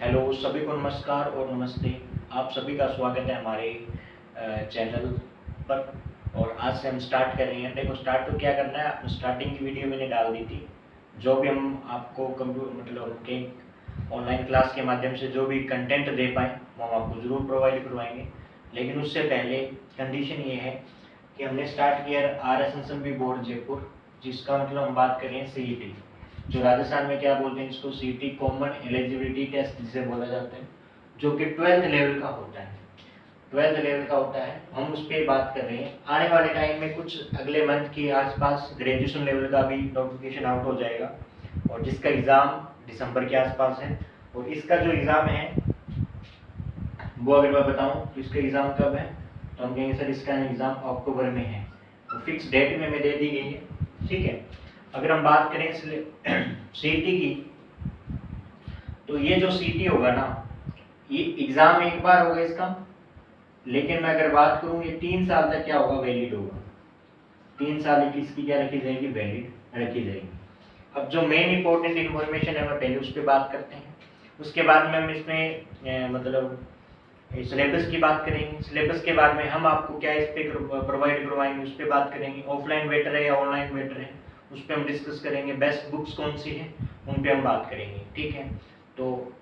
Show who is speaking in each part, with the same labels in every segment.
Speaker 1: Hello सभी को नमस्कार और नमस्ते। आप सभी का स्वागत है हमारे चैनल पर। और आज से हम स्टार्ट कर रहे हैं। देखो, स्टार्ट तो क्या करना है, स्टार्टिंग की वीडियो मैंने डाल दी थी। जो भी हम आपको कंप्यूटर मतलब के ऑनलाइन क्लास के माध्यम से जो भी कंटेंट दे पाएँ वो हम आपको ज़रूर प्रोवाइड करवाएंगे। लेकिन उससे पहले कंडीशन ये है कि हमने स्टार्ट किया RSSB बोर्ड जयपुर, जिसका मतलब हम बात करें CET, जो राजस्थान में क्या बोलते हैं इसको, CET कॉमन एलिजिबिलिटी टेस्ट जिसे बोला जाता है, जो कि 12th लेवल का होता है। 12th लेवल का होता है, हम उस पर बात कर रहे हैं। आने वाले टाइम में कुछ अगले मंथ के आसपास ग्रेजुएशन लेवल का भी नोटिफिकेशन आउट हो जाएगा, और जिसका एग्ज़ाम दिसंबर के आसपास है। और इसका जो एग्ज़ाम है वो अगर मैं बताऊं तो इसका एग्ज़ाम कब है, तो हम कहेंगे सर इसका एग्ज़ाम अक्टूबर में है। तो फिक्स डेट में दे दी गई है, ठीक है। अगर हम बात करें CET की, तो ये जो CET होगा ना, ये एग्ज़ाम एक बार होगा इसका, लेकिन मैं अगर बात करूँ ये 3 साल तक क्या होगा, वैलिड होगा। 3 साल की इसकी क्या रखी जाएगी, वैलिड रखी जाएगी। अब जो मेन इंपॉर्टेंट इन्फॉर्मेशन है मैं पहले उस पर बात करते हैं। उसके बाद में हम इसमें मतलब सिलेबस की बात करेंगे। सिलेबस के बाद में हम आपको क्या इस पे प्रोवाइड करवाएंगे उस पर बात करेंगे। ऑफलाइन बेटर है या ऑनलाइन बेटर है उस पर हम डिस्कस करेंगे। बेस्ट बुक्स कौन सी है उन पे हम बात करेंगे, ठीक है। तो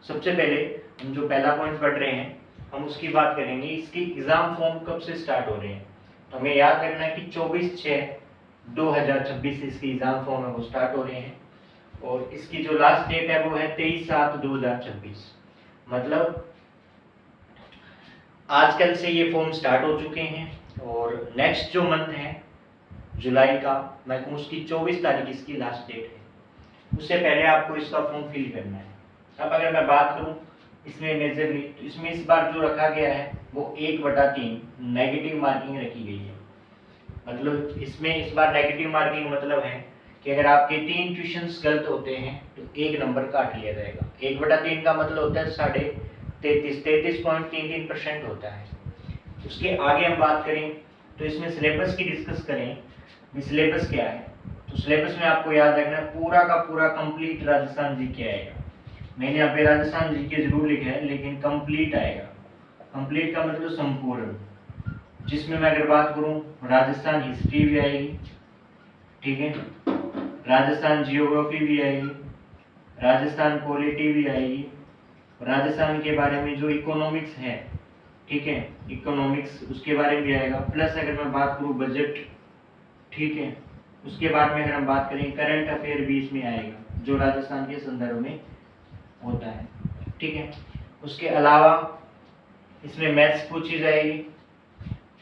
Speaker 1: सबसे पहले हम जो पहला पॉइंट पढ़ रहे हैं हम उसकी बात करेंगे। इसकी एग्ज़ाम फॉर्म कब से स्टार्ट हो रहे हैं, तो हमें याद रखना है कि 24/6/2026 से इसकी एग्ज़ाम फॉर्म है वो स्टार्ट हो रहे हैं। और इसकी जो लास्ट डेट है वो है 23/7/2026। मतलब आजकल से ये फॉर्म स्टार्ट हो चुके हैं। और नेक्स्ट जो मंथ है जुलाई का, मैं कहूँ उसकी 24 तारीख इसकी लास्ट डेट है। उससे पहले आपको इसका फॉर्म फिल करना है। अब अगर मैं बात करूँ इसमें मेजरली, तो इसमें इस बार जो रखा गया है वो 1/3 नेगेटिव मार्किंग रखी गई है। मतलब इसमें इस बार नेगेटिव मार्किंग मतलब है कि अगर आपके 3 क्वेश्चंस गलत होते हैं तो 1 नंबर काट लिया जाएगा। 1/3 का मतलब होता है 33.33% होता है। उसके आगे हम बात करें तो इसमें सिलेबस की डिस्कस करें। सिलेबस क्या है, तो सिलेबस में आपको याद रखना है पूरा का पूरा कंप्लीट राजस्थान जीके आएगा। मैंने यहाँ पे राजस्थान जीके जरूर लिखा है लेकिन कंप्लीट आएगा। कंप्लीट का मतलब संपूर्ण, जिसमें मैं अगर बात करूँ राजस्थान हिस्ट्री भी आएगी, ठीक है, राजस्थान जियोग्राफी भी आएगी, राजस्थान पॉलिटी भी आएगी, राजस्थान के बारे में जो इकोनॉमिक्स है, ठीक है, इकोनॉमिक्स उसके बारे में भी आएगा। प्लस अगर मैं बात करूँ बजट, ठीक है, उसके बाद में अगर हम बात करें करंट अफेयर भी इसमें आएगा जो राजस्थान के संदर्भ में होता है, ठीक है। उसके अलावा इसमें मैथ्स पूछी जाएगी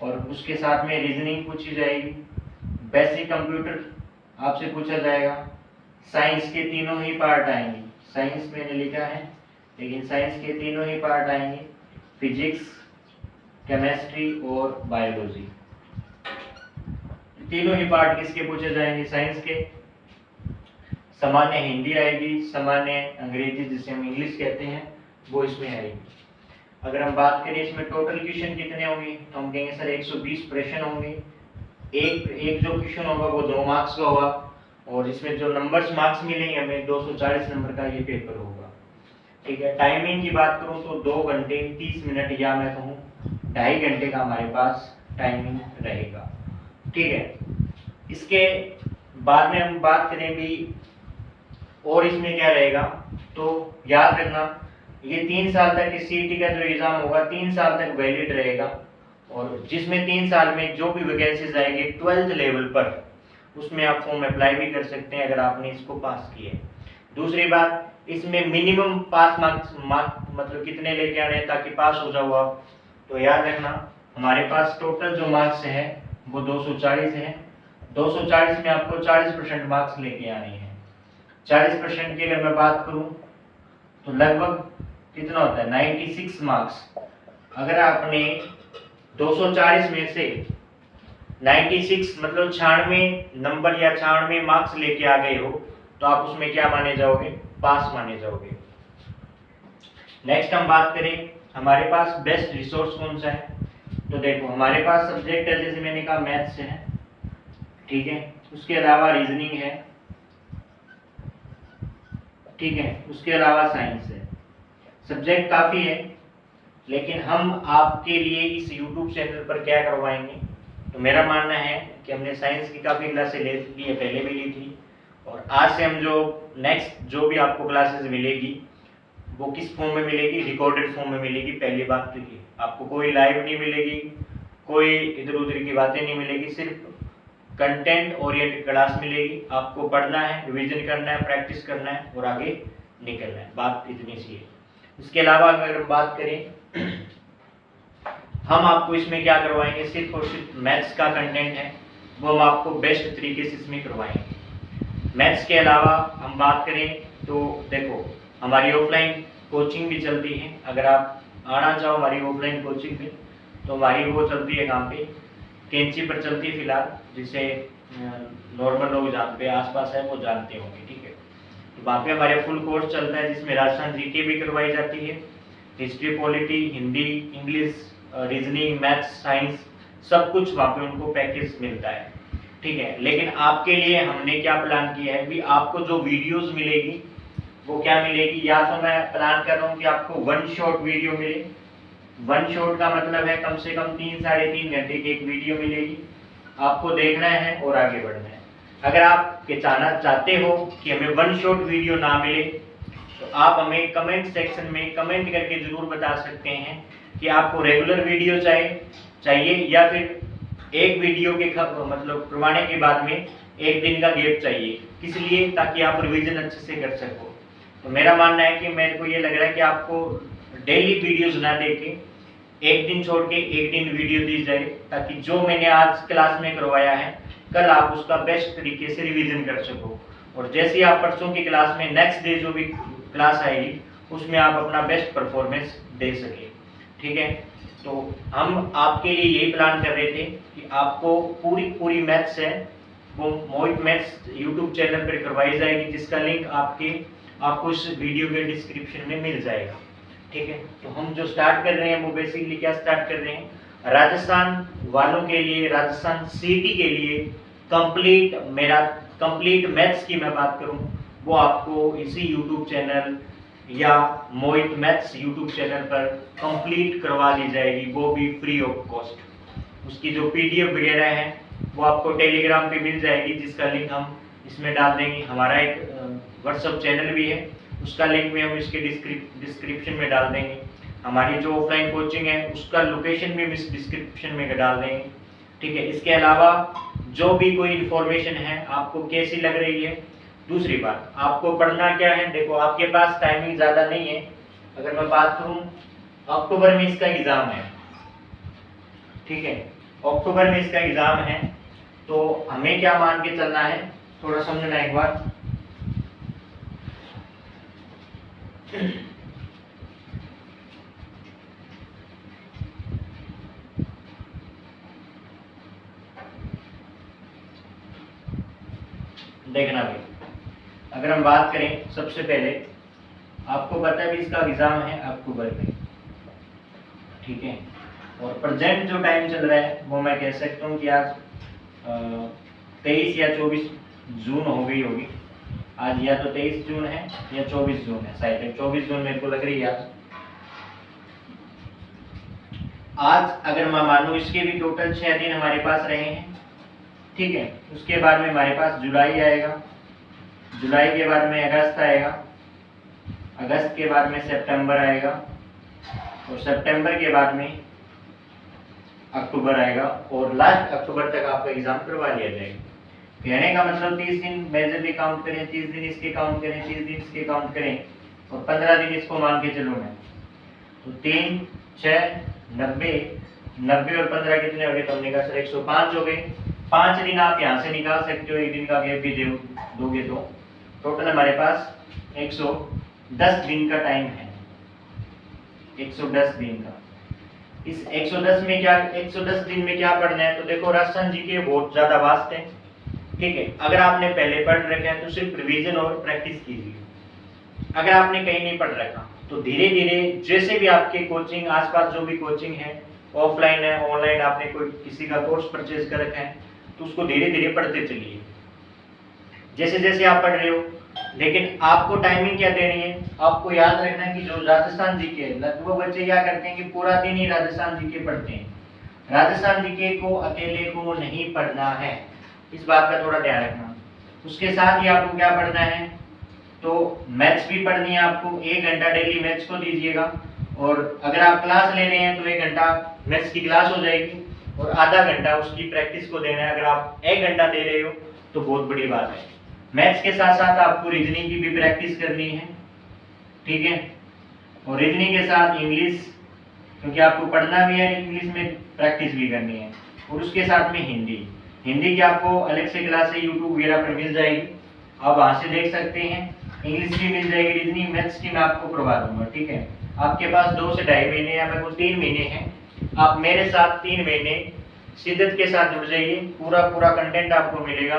Speaker 1: और उसके साथ में रीजनिंग पूछी जाएगी। बेसिक कंप्यूटर आपसे पूछा जाएगा। साइंस के तीनों ही पार्ट आएंगे। साइंस मैंने लिखा है लेकिन साइंस के तीनों ही पार्ट आएंगे, फिजिक्स, केमिस्ट्री और बायोलॉजी। तीनों ही पार्ट किसके पूछे जाएंगे, साइंस के। सामान्य हिंदी आएगी, सामान्य अंग्रेजी जिसे हम इंग्लिश कहते हैं वो इसमें आएगी। अगर हम बात करें इसमें टोटल क्वेश्चन कितने होंगे, तो हम कहेंगे सर 120 प्रश्न होंगे। एक जो क्वेश्चन होगा वो 2 मार्क्स का होगा, और इसमें जो नंबर्स मार्क्स मिलेंगे हमें 240 नंबर का ये पेपर होगा, ठीक है। टाइमिंग की बात करूं तो 2 घंटे 30 मिनट या मैं कहूँ 2.5 घंटे का हमारे पास टाइमिंग रहेगा, ठीक है। इसके बाद में हम बात करें भी और इसमें क्या रहेगा, तो याद रखना ये 3 साल तक इस CET का जो एग्जाम होगा 3 साल तक वैलिड रहेगा, और जिसमें 3 साल में जो भी वैकेंसीज आएंगे 12th लेवल पर उसमें आप फॉर्म अप्लाई भी कर सकते हैं अगर आपने इसको पास किया है। दूसरी बात, इसमें मिनिमम पास मार्क्स मतलब कितने लेके आने ताकि पास हो जाओ आप, तो याद रखना हमारे पास टोटल जो मार्क्स है वो 240 है। 240 में आपको 40% मार्क्स लेके आने हैं। 40% की अगर मैं बात करूं तो लगभग कितना होता है 96 मार्क्स। अगर आपने 240 में से 96 मतलब 96 नंबर या 96 मार्क्स लेके आ गए हो तो आप उसमें क्या माने जाओगे, पास माने जाओगे। नेक्स्ट हम बात करें हमारे पास बेस्ट रिसोर्स कौन सा है, तो देखो हमारे पास सब्जेक्ट है जैसे मैंने कहा मैथ्स है, ठीक है, उसके अलावा रीजनिंग है, ठीक है, उसके अलावा साइंस है। सब्जेक्ट काफ़ी है, लेकिन हम आपके लिए इस YouTube चैनल पर क्या करवाएंगे, तो मेरा मानना है कि हमने साइंस की काफ़ी क्लासें ले ली है, पहले भी ली थी, और आज से हम जो नेक्स्ट जो भी आपको क्लासेस मिलेगी वो किस फॉर्म में मिलेगी, रिकॉर्डेड फॉर्म में मिलेगी। पहली बात तो ये, आपको कोई लाइव नहीं मिलेगी, कोई इधर उधर की बातें नहीं मिलेगी, सिर्फ कंटेंट ओरिएंटेड क्लास मिलेगी। आपको पढ़ना है, रिवीजन करना है, प्रैक्टिस करना है और आगे निकलना है, बात इतनी सी है। इसके अलावा अगर हम बात करें, हम आपको इसमें क्या करवाएंगे, सिर्फ और सिर्फ मैथ्स का कंटेंट है वो हम आपको बेस्ट तरीके से इसमें करवाएंगे। मैथ्स के अलावा हम बात करें तो देखो, हमारी ऑफलाइन कोचिंग भी चलती है। अगर आप आना चाहो हमारी ऑफलाइन कोचिंग में, तो हमारी वो चलती है कहाँ पे, कैंची पर चलती है फिलहाल, जिसे नॉर्मल लोग जानते हैं, आसपास है वो जानते होंगे, ठीक है। तो वहाँ पे हमारे फुल कोर्स चलता है जिसमें राजस्थान जीके भी करवाई जाती है, history, polity, Hindi, English, reasoning, maths, science, सब कुछ वहाँ पे उनको पैकेज मिलता है, ठीक है। लेकिन आपके लिए हमने क्या प्लान किया है भी, आपको जो वीडियोस मिलेगी वो क्या मिलेगी, या तो मैं प्लान कर रहा हूँ कि आपको वन शॉट वीडियो मिले। वन शॉट का मतलब है कम से कम 3-3.5 घंटे की एक वीडियो मिलेगी, आपको देखना है और आगे बढ़ना है। अगर आप चाहते हो कि हमें वन शॉट वीडियो ना मिले, तो आप हमें कमेंट सेक्शन में कमेंट करके जरूर बता सकते हैं कि आपको रेगुलर वीडियो चाहिए या फिर एक वीडियो के मतलब करवाने के बाद में एक दिन का गैप चाहिए, किस लिए, ताकि आप रिवीजन अच्छे से कर सको। तो मेरा मानना है कि मेरे को ये लग रहा है कि आपको डेली वीडियोस ना देके एक दिन छोड़ के एक दिन वीडियो दी जाए, ताकि जो मैंने आज क्लास में करवाया है कल आप उसका बेस्ट तरीके से रिवीजन कर सको, और जैसे आप परसों की क्लास में नेक्स्ट डे जो भी क्लास आएगी उसमें आप अपना बेस्ट परफॉर्मेंस दे सके, ठीक है। तो हम आपके लिए यही प्लान कर रहे थे कि आपको पूरी मैथ्स है वो मोहित मैथ्स यूट्यूब चैनल पर करवाई जाएगी, जिसका लिंक आपको इस वीडियो के डिस्क्रिप्शन में मिल जाएगा, ठीक है। तो हम जो स्टार्ट कर रहे हैं वो बेसिकली क्या स्टार्ट कर रहे हैं, राजस्थान वालों के लिए, राजस्थान सिटी के लिए कंप्लीट मैथ्स की मैं बात करूं, वो आपको इसी यूट्यूब चैनल या मोहित मैथ्स यूट्यूब चैनल पर कंप्लीट करवा दी जाएगी, वो भी फ्री ऑफ कॉस्ट। उसकी जो पीडीएफ वगैरह है वो आपको टेलीग्राम पे मिल जाएगी, जिसका लिंक हम इसमें डाल देंगे। हमारा एक व्हाट्सएप चैनल भी है, उसका लिंक भी हम इसके डिस्क्रिप्शन में डाल देंगे। हमारी जो ऑफलाइन कोचिंग है उसका लोकेशन भी हम इस डिस्क्रिप्शन में डाल देंगे, ठीक है। इसके अलावा जो भी कोई इन्फॉर्मेशन है आपको कैसी लग रही है, दूसरी बात आपको पढ़ना क्या है, देखो आपके पास टाइमिंग ज़्यादा नहीं है। अगर मैं बात करूँ, अक्टूबर में इसका एग्ज़ाम है, ठीक है, अक्टूबर में इसका एग्ज़ाम है, तो हमें क्या मान के चलना है, थोड़ा समझना एक बार। देखना भाई, अगर हम बात करें, सबसे पहले आपको पता है भी इसका एग्जाम है अक्टूबर में, ठीक है। और प्रेजेंट जो टाइम चल रहा है वो मैं कह सकता हूँ कि आज 23 या 24 जून हो गई होगी। आज या तो 23 जून है या 24 जून है, शायद 24 जून मेरे को लग रही है आज। अगर मैं मानूं इसके भी टोटल 6 दिन हमारे पास रहे हैं, ठीक है। उसके बाद में हमारे पास जुलाई आएगा, जुलाई के बाद में अगस्त आएगा, अगस्त के बाद में सितंबर आएगा, और सितंबर के बाद में अक्टूबर आएगा, और लास्ट अक्टूबर तक आपका एग्जाम करवा लिया जाएगा। कहने का मतलब 30 दिन मेजरली काउंट करें, 30 दिन इसके काउंट करें, 30 दिन इसके काउंट करें, और 15 दिन इसको मान के चलूँ मैं, तो 3, 6, 90 और 15 कितने हो गए, तो हमने कहा सर 105 हो गए। 5 दिन आप यहाँ से निकाल सकते हो, एक दिन का गैप भी दोगे तो टोटल हमारे पास 110 दिन का टाइम है, 110 दिन का। इस 110 दिन में क्या पढ़ना है, तो देखो राजस्थान जीके बहुत ज्यादा वास्ट है, ठीक है। अगर आपने पहले पढ़ रखा है तो सिर्फ रिवीजन और प्रैक्टिस कीजिए। अगर आपने कहीं नहीं पढ़ रखा तो धीरे धीरे जैसे भी आपके कोचिंग आसपास जो भी कोचिंग है, ऑफलाइन है, ऑनलाइन, आपने कोई किसी का कोर्स परचेज कर रखा है तो उसको धीरे धीरे पढ़ते चलिए। जैसे जैसे आप पढ़ रहे हो लेकिन आपको टाइमिंग क्या देनी है, आपको याद रखना है कि जो राजस्थान जीके लगभग बच्चे क्या करते हैं कि पूरा दिन ही राजस्थान जीके पढ़ते हैं। राजस्थान जीके को अकेले को नहीं पढ़ना है, इस बात का थोड़ा ध्यान रखना। उसके साथ ही आपको क्या पढ़ना है, तो मैथ्स भी पढ़नी है आपको। 1 घंटा डेली मैथ्स को दीजिएगा, और अगर आप क्लास ले रहे हैं तो 1 घंटा मैथ्स की क्लास हो जाएगी और आधा घंटा उसकी प्रैक्टिस को देना है। अगर आप 1 घंटा दे रहे हो तो बहुत बड़ी बात है। मैथ्स के साथ साथ आपको रीजनिंग की भी प्रैक्टिस करनी है, ठीक है। और रीजनिंग के साथ इंग्लिश, क्योंकि आपको पढ़ना भी है, इंग्लिश में प्रैक्टिस भी करनी है। और उसके साथ में हिंदी की आपको अलग से क्लास है यूट्यूब वगैरह पर मिल जाएगी, आप वहाँ से देख सकते हैं। इंग्लिश की मिल जाएगी, रीजनिंग मैथ्स की मैं आपको करवा दूंगा, ठीक है। आपके पास 2 से 2.5 महीने या मेरे को 3 महीने हैं, आप मेरे साथ 3 महीने शिद्दत के साथ जुड़ जाइए। पूरा कंटेंट आपको मिलेगा,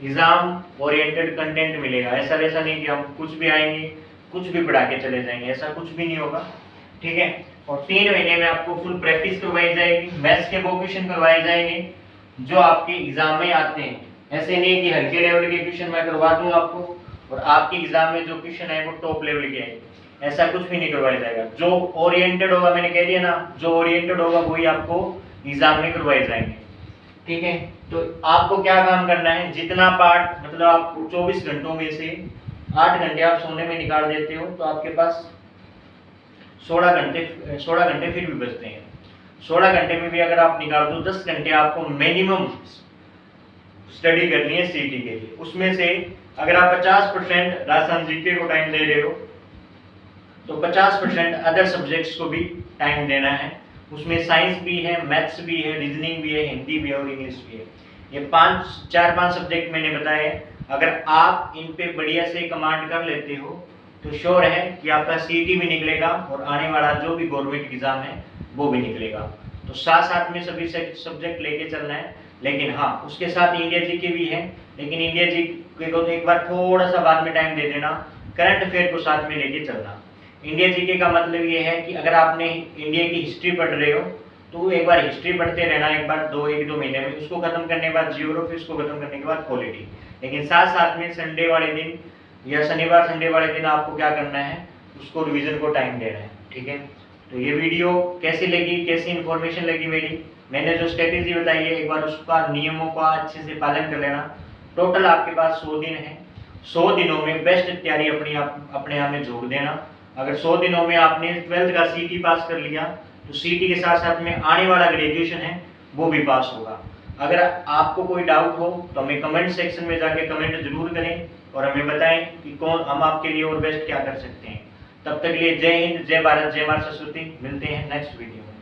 Speaker 1: एग्जाम ओरिएंटेड कंटेंट मिलेगा। ऐसा वैसा नहीं कि हम कुछ भी आएंगे कुछ भी पढ़ा के चले जाएंगे, ऐसा कुछ भी नहीं होगा, ठीक है। और 3 महीने में आपको फुल प्रैक्टिस करवाई जाएगी, मैथ्स के वो क्वेश्चन करवाए जाएंगे जो आपके एग्जाम में आते हैं। ऐसे नहीं कि हल्के लेवल के क्वेश्चन मैं करवा दूं आपको और आपके एग्जाम में जो क्वेश्चन है वो टॉप लेवल के हैं, ऐसा कुछ भी नहीं करवाया जाएगा। जो ओरिएंटेड होगा, मैंने कह दिया ना, जो ओरिएंटेड होगा वही आपको एग्जाम में करवाए जाएंगे, ठीक है। तो आपको क्या काम करना है, जितना पार्ट मतलब आप 24 घंटों में से 8 घंटे आप सोने में निकाल देते हो तो आपके पास 16 घंटे फिर भी बचते हैं। 16 घंटे में भी अगर आप निकाल दो 10 घंटे आपको मिनिमम स्टडी करनी है सीटी के लिए। उसमें से अगर आप 50% राजस्थान जीके को टाइम दे रहे हो तो 50% अदर सब्जेक्ट्स को भी टाइम देना है। उसमें साइंस भी है, मैथ्स भी है, रीजनिंग भी है, हिंदी भी है और इंग्लिश भी है। ये 4-5 सब्जेक्ट मैंने बताए। अगर आप इन पे बढ़िया से कमांड कर लेते हो तो श्योर है कि आपका सीटी भी निकलेगा और आने वाला जो भी गवर्नमेंट एग्जाम है वो भी निकलेगा। तो साथ साथ में सभी सब्जेक्ट लेके चलना है। लेकिन हाँ, उसके साथ इंडिया जीके भी है, लेकिन इंडिया जीके को तो एक बार थोड़ा सा बाद में टाइम दे देना, करंट अफेयर को साथ में लेके चलना। इंडिया जीके का मतलब ये है कि अगर आपने इंडिया की हिस्ट्री पढ़ रहे हो तो एक बार हिस्ट्री पढ़ते रहना, एक बार 1-2 महीने में, उसको खत्म करने के बाद जियोग्राफी, उसको खत्म करने के बाद पॉलिटी। लेकिन साथ साथ में संडे वाले दिन या शनिवार संडे वाले दिन आपको क्या करना है, उसको रिवीजन को टाइम देना है, ठीक है। तो ये वीडियो कैसी लगी, कैसी इन्फॉर्मेशन लगी मेरी, मैंने जो स्ट्रेटेजी बताई है एक बार उसका नियमों का अच्छे से पालन कर लेना। टोटल आपके पास 100 दिन है, 100 दिनों में बेस्ट तैयारी अपने आप में जोड़ देना। अगर 100 दिनों में आपने 12th का सीटी पास कर लिया तो सीटी के साथ साथ में आने वाला ग्रेजुएशन है वो भी पास होगा। अगर आपको कोई डाउट हो तो हमें कमेंट सेक्शन में जाके कमेंट जरूर करें और हमें बताएं कि कौन हम आपके लिए और बेस्ट क्या कर सकते हैं। तब तक लिए जय हिंद, जय भारत, जय मां सरस्वती। मिलते हैं नेक्स्ट वीडियो में।